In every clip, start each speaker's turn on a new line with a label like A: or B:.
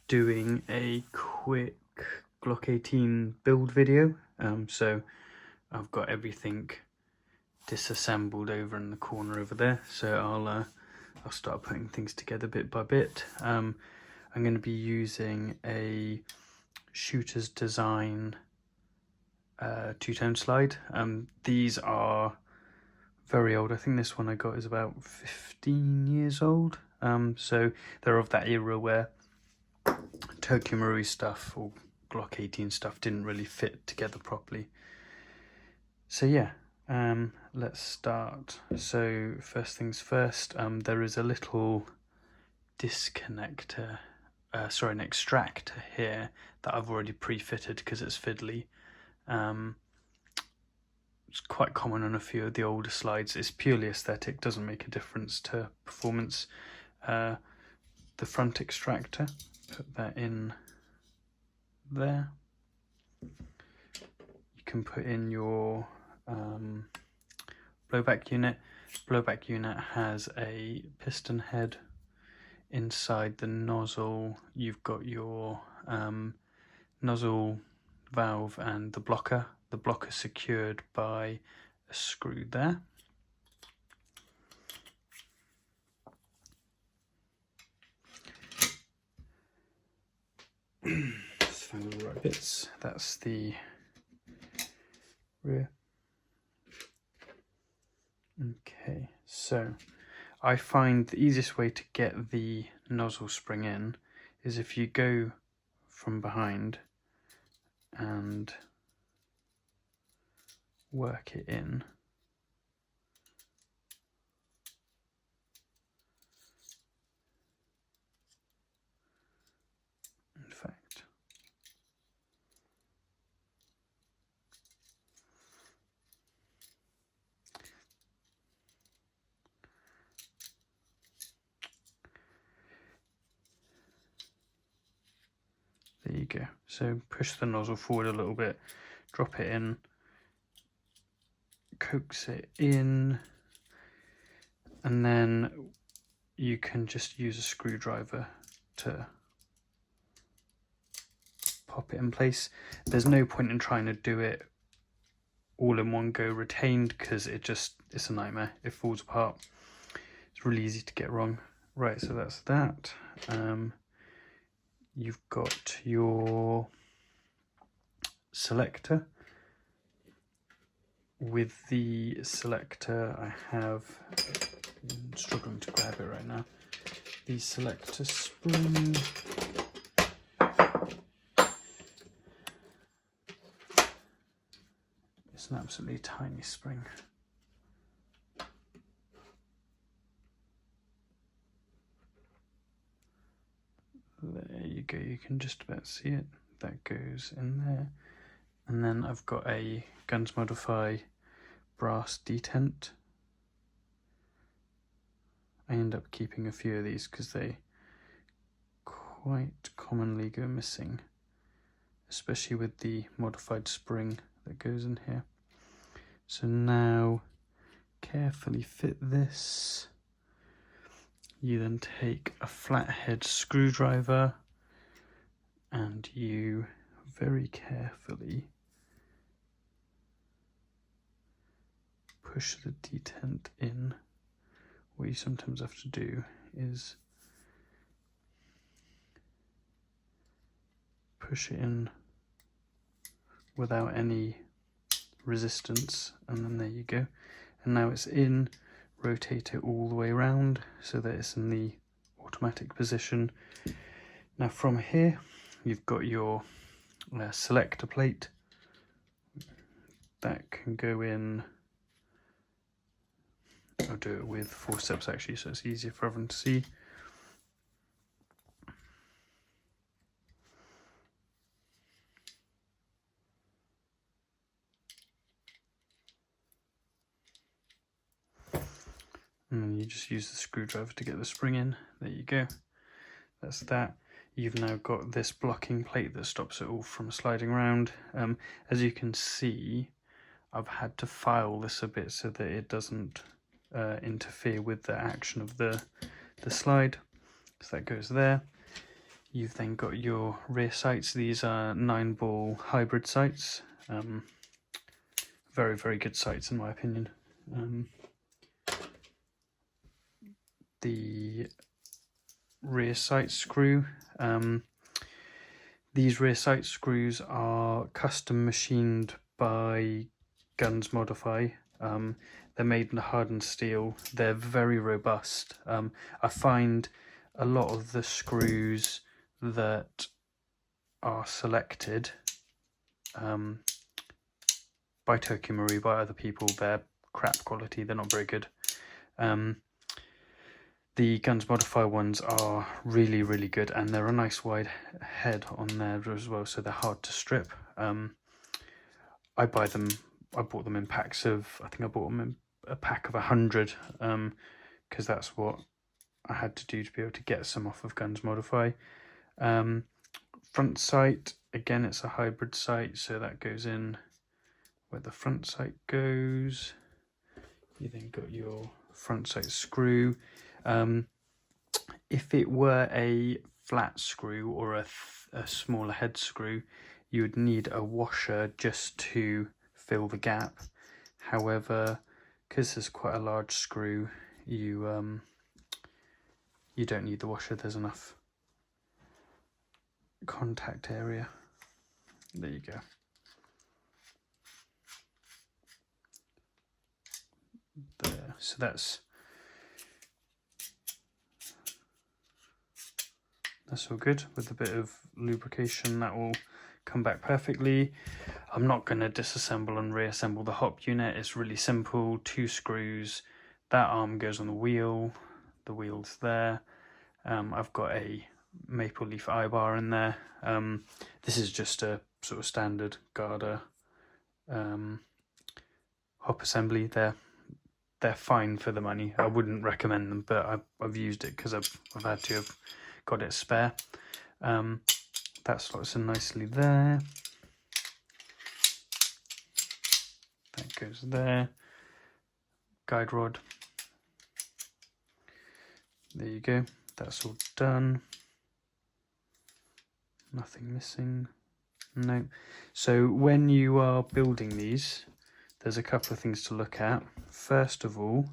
A: doing a quick Glock 18 build video. So I've got everything disassembled over in the corner over there. So I'll start putting things together bit by bit. I'm going to be using a Shooter's Design two-tone slide. These are very old. I think this one I got is about 15 years old. So they're of that era where Tokyo Marui stuff or Glock 18 stuff didn't really fit together properly. So yeah, let's start. So first things first, there is a little disconnector, an extractor here that I've already pre-fitted because it's fiddly. It's quite common on a few of the older slides. It's purely aesthetic, doesn't make a difference to performance. The front extractor, put that in there. You can put in your blowback unit. Blowback unit has a piston head. Inside the nozzle, you've got your nozzle valve and the blocker. The blocker secured by a screw there. Let's find the right bits. That's the rear. Okay, so I find the easiest way to get the nozzle spring in is if you go from behind and work it in. In fact, there you go. So push the nozzle forward a little bit, drop it in, coax it in, and then you can just use a screwdriver to pop it in place. There's no point in trying to do it all in one go retained because it's a nightmare. It falls apart. It's really easy to get wrong. Right, so that's that. You've got your selector. With the selector, I'm struggling to grab it right now. The selector spring. It's an absolutely tiny spring. There you go, you can just about see it. That goes in there. And then I've got a Guns Modify brass detent. I end up keeping a few of these because they quite commonly go missing, especially with the modified spring that goes in here. So now carefully fit this. You then take a flathead screwdriver and you very carefully push the detent in. What you sometimes have to do is push it in without any resistance, and then there you go. And now it's in. Rotate it all the way around so that it's in the automatic position. Now from here you've got your selector plate that can go in. I'll do it with forceps actually so it's easier for everyone to see. And then you just use the screwdriver to get the spring in. There you go. That's that. You've now got this blocking plate that stops it all from sliding around. As you can see, I've had to file this a bit so that it doesn't interfere with the action of the slide. So that goes there. You've then got your rear sights. These are Nineball hybrid sights. Very, very good sights in my opinion. The rear sight screw. These rear sight screws are custom machined by Guns Modify. They're made in hardened steel. They're very robust. I find a lot of the screws that are selected by Tokyo Marui, by other people, they're crap quality. They're not very good. The Guns Modify ones are really, really good, and they're a nice wide head on there as well, so they're hard to strip. I bought them in packs of, I think I bought them in a pack of 100, because that's what I had to do to be able to get some off of Guns Modify. Front sight, again, it's a hybrid sight, so that goes in where the front sight goes. You then got your front sight screw. If it were a flat screw or a smaller head screw, you would need a washer just to fill the gap. However, because there's quite a large screw, you don't need the washer. There's enough contact area. There you go. There. So that's all good. With a bit of lubrication, that will come back perfectly. I'm not going to disassemble and reassemble the hop unit. It's really simple. 2 screws. That arm goes on the wheel. The wheel's there. I've got a Maple Leaf Ibar in there. This is just a sort of standard Garda hop assembly. They're fine for the money. I wouldn't recommend them, but I've used it because I've had to have got it spare. That slots in nicely there. That goes there. Guide rod. There you go. That's all done. Nothing missing. No. So when you are building these, there's a couple of things to look at. First of all,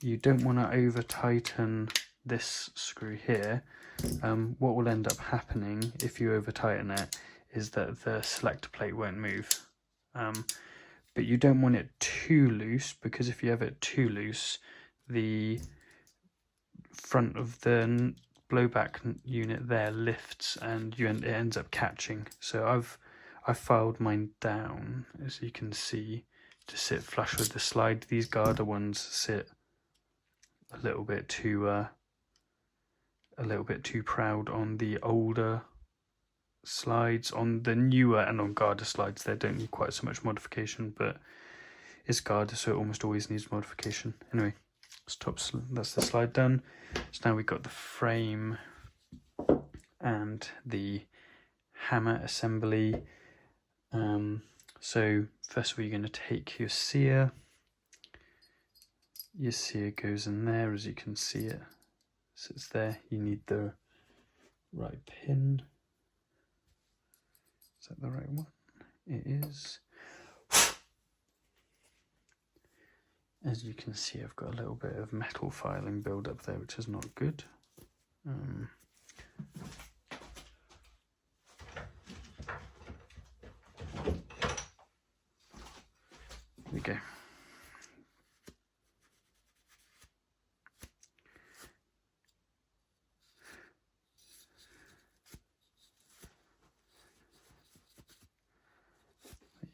A: you don't want to over tighten this screw here. What will end up happening if you over tighten it is that the selector plate won't move. But you don't want it too loose, because if you have it too loose, the front of the blowback unit there lifts and it ends up catching. So I've filed mine down, as you can see, to sit flush with the slide. These Garda ones sit a little bit too proud on the older slides. On the newer and on Garda slides, they don't need quite so much modification, but it's Garda, so it almost always needs modification. Anyway, that's the slide done. So now we've got the frame and the hammer assembly. So first of all, you're going to take your sear. Your sear goes in there, as you can see it sits there. You need the right pin. Is that the right one? It is. As you can see, I've got a little bit of metal filing build up there, which is not good. There we go. There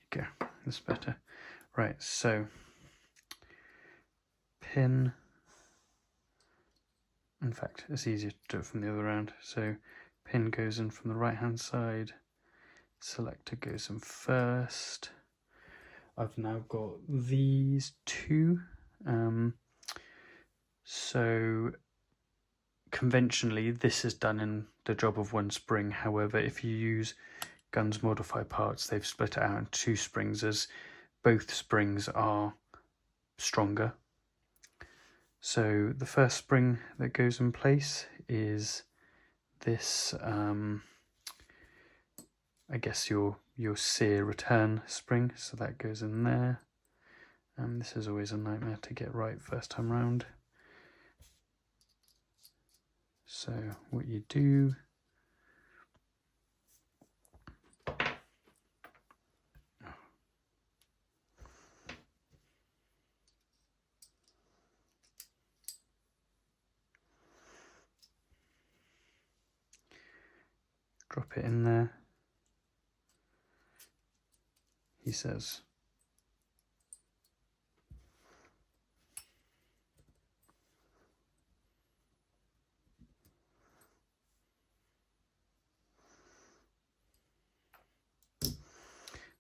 A: you go. That's better. Right, so pin. In fact, it's easier to do it from the other round. So pin goes in from the right hand side. Selector goes in first. I've now got these two. So conventionally, this is done in the job of one spring. However, if you use Guns Modify parts, they've split it out into 2 springs, as both springs are stronger. So the first spring that goes in place is this, I guess your sear return spring, so that goes in there. This is always a nightmare to get right first time round. So what you do, drop it in there. He says,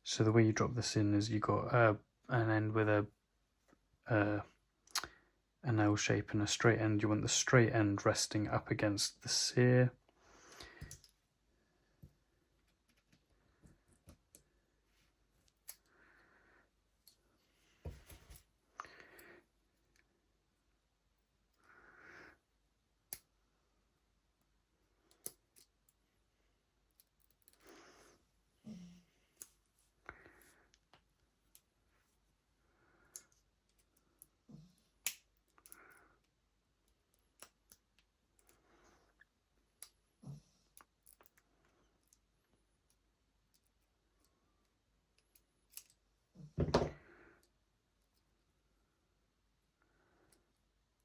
A: so the way you drop this in is you got an end with an L shape and a straight end. You want the straight end resting up against the sear.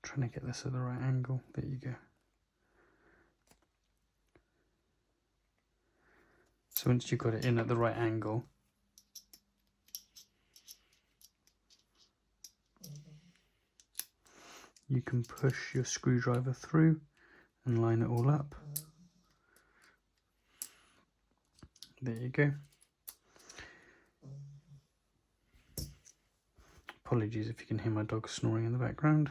A: Trying to get this at the right angle. There you go. So once you've got it in at the right angle, you can push your screwdriver through and line it all up. There you go. Apologies if you can hear my dog snoring in the background.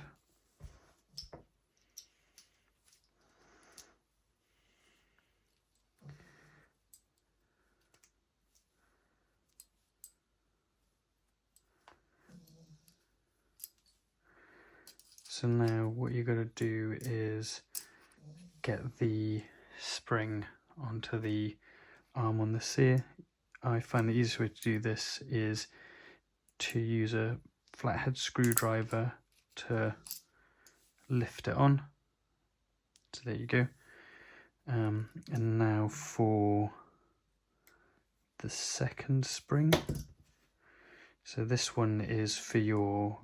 A: So now what you've got to do is get the spring onto the arm on the sear. I find the easiest way to do this is to use a flathead screwdriver to lift it on. So there you go. And now for the second spring. So this one is for your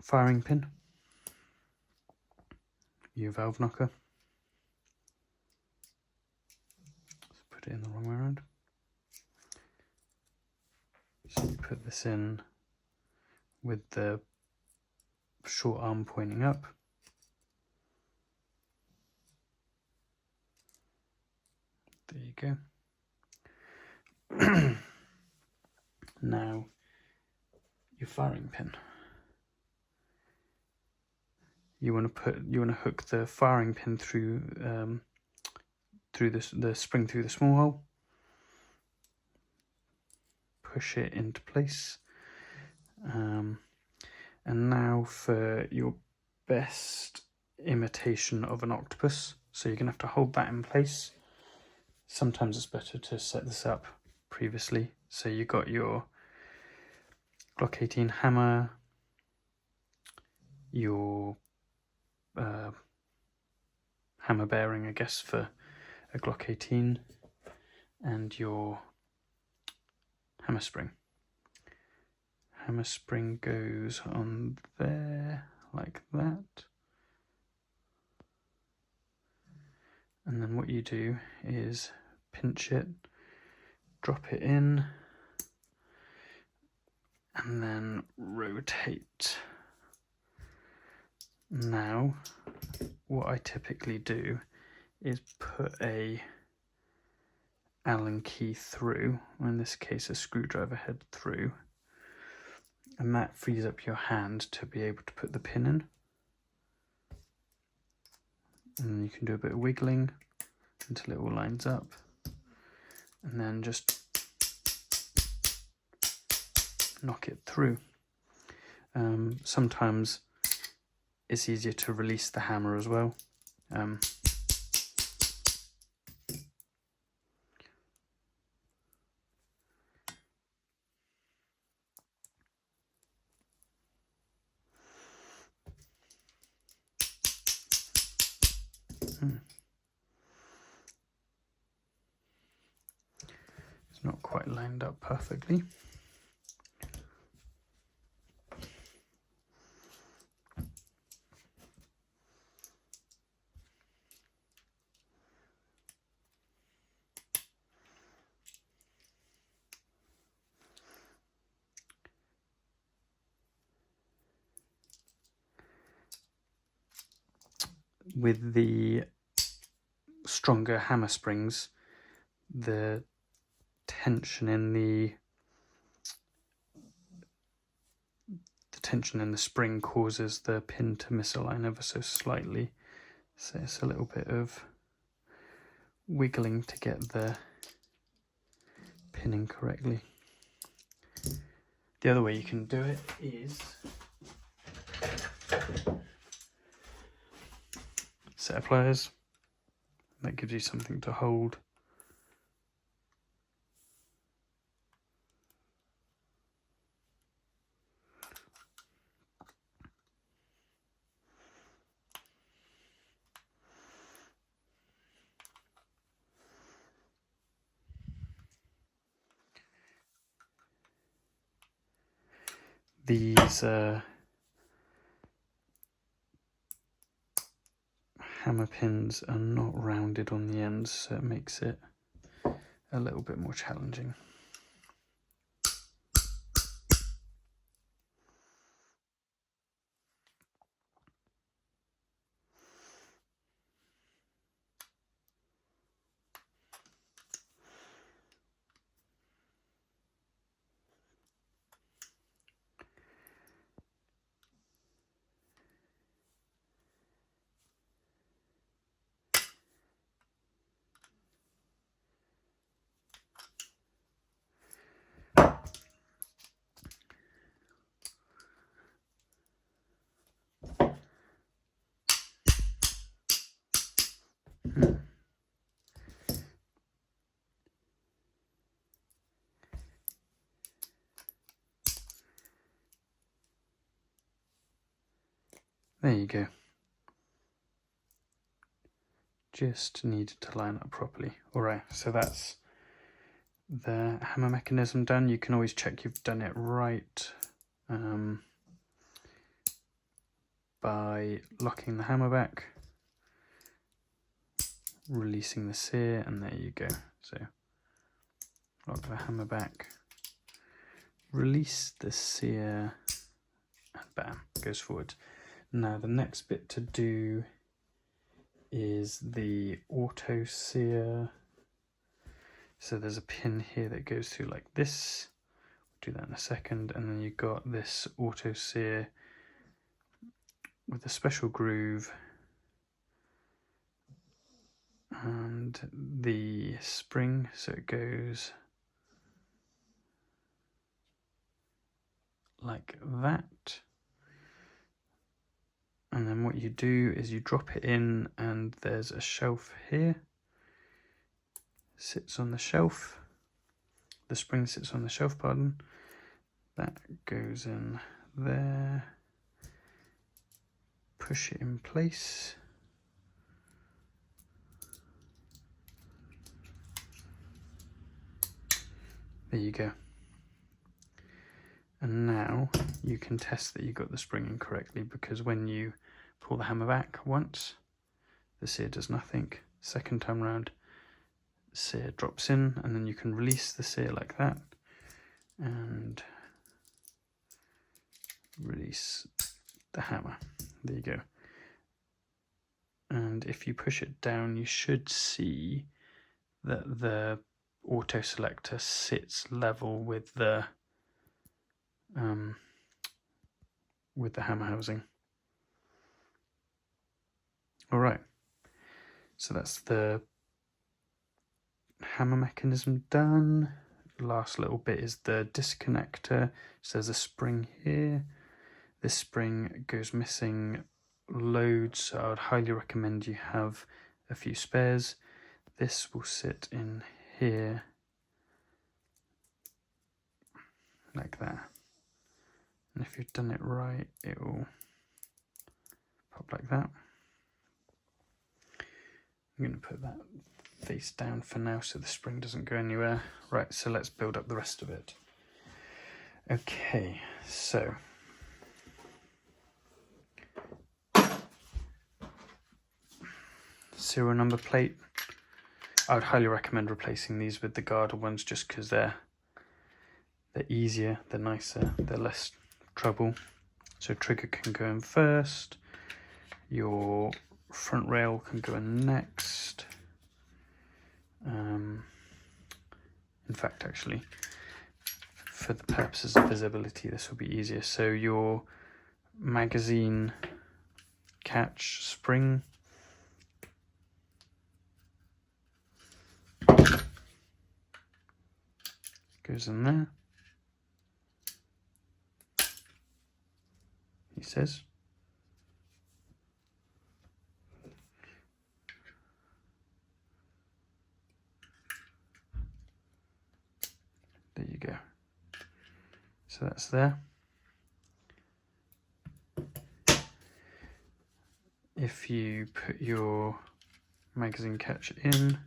A: firing pin, your valve knocker. Let's put it in the wrong way around. So you put this in with the short arm pointing up. There you go. Now your firing pin. You want to hook the firing pin through the spring through the small hole. Push it into place. And now for your best imitation of an octopus. So you're gonna have to hold that in place. Sometimes it's better to set this up previously. So you got your Glock 18 hammer, your hammer bearing, I guess, for a Glock 18, and your hammer spring. Hammer spring goes on there like that. And then what you do is pinch it, drop it in, and then rotate. Now, what I typically do is put a Allen key through, or in this case a screwdriver head through, and that frees up your hand to be able to put the pin in. And then you can do a bit of wiggling until it all lines up, and then just knock it through. Sometimes it's easier to release the hammer as well. It's not quite lined up perfectly. With the stronger hammer springs, the tension in the spring causes the pin to misalign ever so slightly. So it's a little bit of wiggling to get the pinning correctly. The other way you can do it is set of pliers. That gives you something to hold. These hammer pins are not rounded on the ends, so it makes it a little bit more challenging. There you go. Just needed to line up properly. Alright, so that's the hammer mechanism done. You can always check you've done it right by locking the hammer back, releasing the sear, and there you go. So lock the hammer back, release the sear, and bam, goes forward. Now the next bit to do is the auto sear. So there's a pin here that goes through like this. We'll do that in a second. And then you've got this auto sear with a special groove and the spring, so it goes like that. And then what you do is you drop it in, and there's a shelf here. Sits on the shelf. The spring sits on the shelf, pardon. That goes in there. Push it in place. There you go. And now you can test that you got the spring in correctly, because when you pull the hammer back once, the sear does nothing. Second time round, the sear drops in, and then you can release the sear like that and release the hammer. There you go. And if you push it down, you should see that the auto selector sits level with the hammer housing. All right, so that's the hammer mechanism done. last little bit is the disconnector. So there's a spring here. This spring goes missing loads, so I would highly recommend you have a few spares. This will sit in here like that, and if you've done it right, it will pop like that. I'm going to put that face down for now so the spring doesn't go anywhere. Right, so let's build up the rest of it. Okay, so serial number plate. I would highly recommend replacing these with the Garda ones just because they're easier, they're nicer, they're less trouble. So trigger can go in first, your front rail can go in next. In fact, actually, for the purposes of visibility, this will be easier. So your magazine catch spring goes in there, he says. There you go. So that's there. If you put your magazine catch in,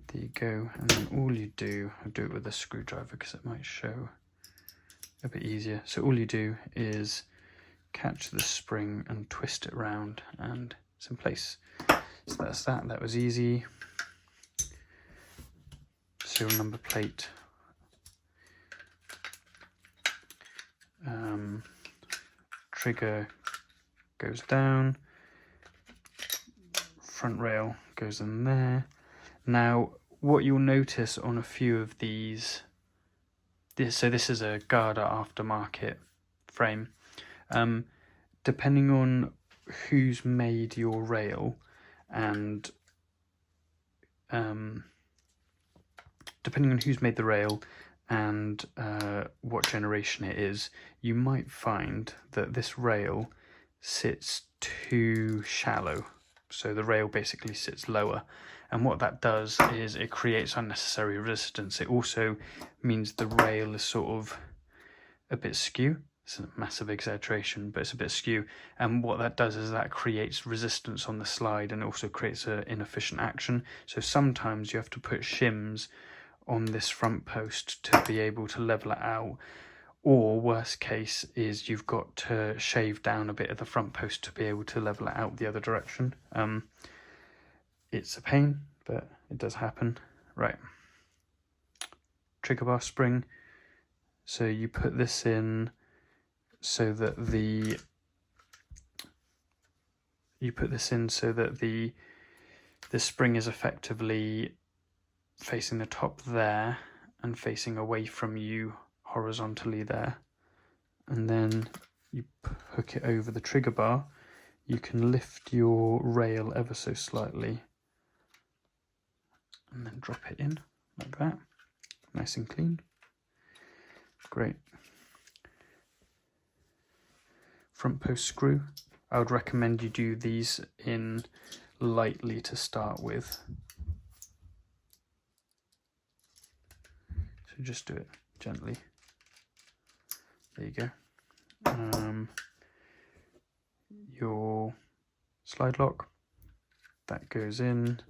A: there you go, and then all you do, I'll do it with a screwdriver because it might show a bit easier. So all you do is catch the spring and twist it round and it's in place. So that's that, that was easy. Serial number plate. Trigger goes down, front rail goes in there. Now, what you'll notice on a few of these, so this is a Garda aftermarket frame. Depending on who's made your rail and depending on who's made the rail and what generation it is, you might find that this rail sits too shallow. So the rail basically sits lower, and what that does is it creates unnecessary resistance. It also means the rail is sort of a bit skew. It's a massive exaggeration, but it's a bit skew, and what that does is that creates resistance on the slide and also creates an inefficient action. So sometimes you have to put shims on this front post to be able to level it out, or worst case is you've got to shave down a bit of the front post to be able to level it out the other direction. It's a pain, but it does happen. Right, trigger bar spring. So you put this in so that the spring is effectively facing the top there and facing away from you horizontally there, and then you hook it over the trigger bar. You can lift your rail ever so slightly and then drop it in like that, nice and clean. Great. Front post screw, I would recommend you do these in lightly to start with. So just do it gently. There you go. Your slide lock, that goes in.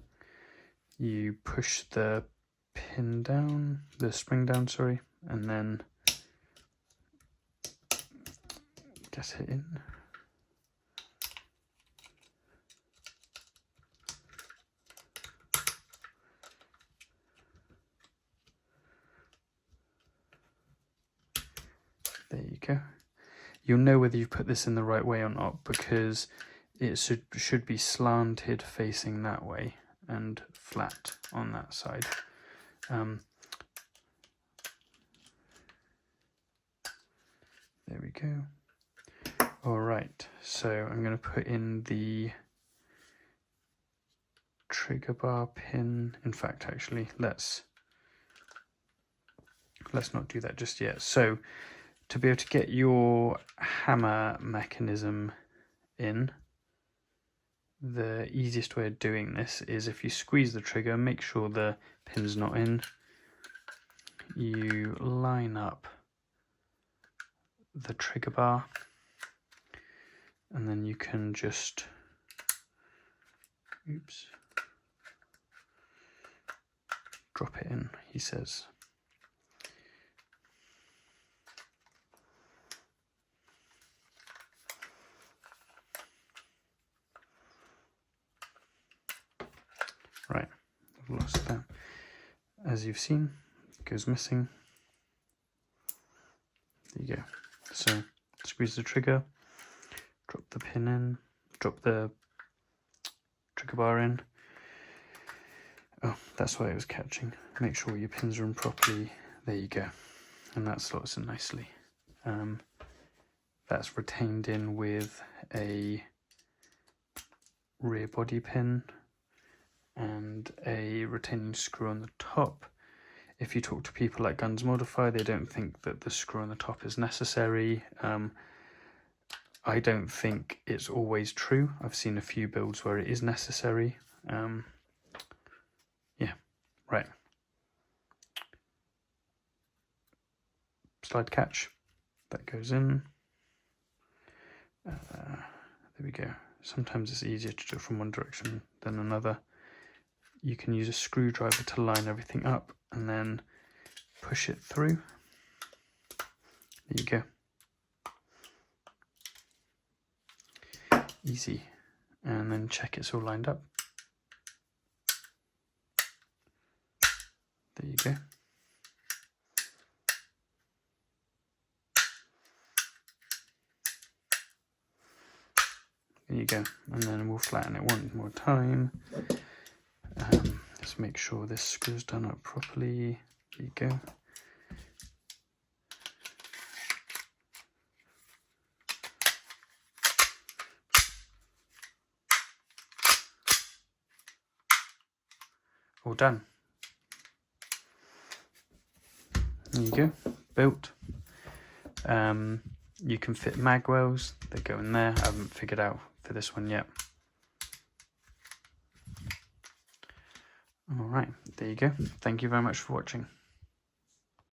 A: You push the pin down, the spring down, sorry, and then get it in. There you go. You'll know whether you put this in the right way or not because it should be slanted facing that way and flat on that side. There we go. All right, so I'm going to put in the trigger bar pin. In fact, actually, let's let's not do that just yet. So to be able to get your hammer mechanism in, the easiest way of doing this is if you squeeze the trigger, make sure the pin's not in, you line up the trigger bar, and then you can just, oops, drop it in, he says. Right, I've lost that. As you've seen, it goes missing. There you go. So squeeze the trigger, drop the pin in, drop the trigger bar in. Oh, that's why it was catching. Make sure your pins are in properly. There you go. And that slots in nicely. That's retained in with a rear body pin and a retaining screw on the top. If you talk to people like Guns Modify, they don't think that the screw on the top is necessary. I don't think it's always true. I've seen a few builds where it is necessary. Yeah, right. Slide catch, that goes in. There we go. Sometimes it's easier to do it from one direction than another. You can use a screwdriver to line everything up and then push it through. There you go. Easy. And then check it's all lined up. There you go. There you go. And then we'll flatten it one more time. Just make sure this screw's done up properly. There you go. All done. There you go, built. You can fit mag wells, they go in there. I haven't figured out for this one yet. All right, there you go. Thank you very much for watching.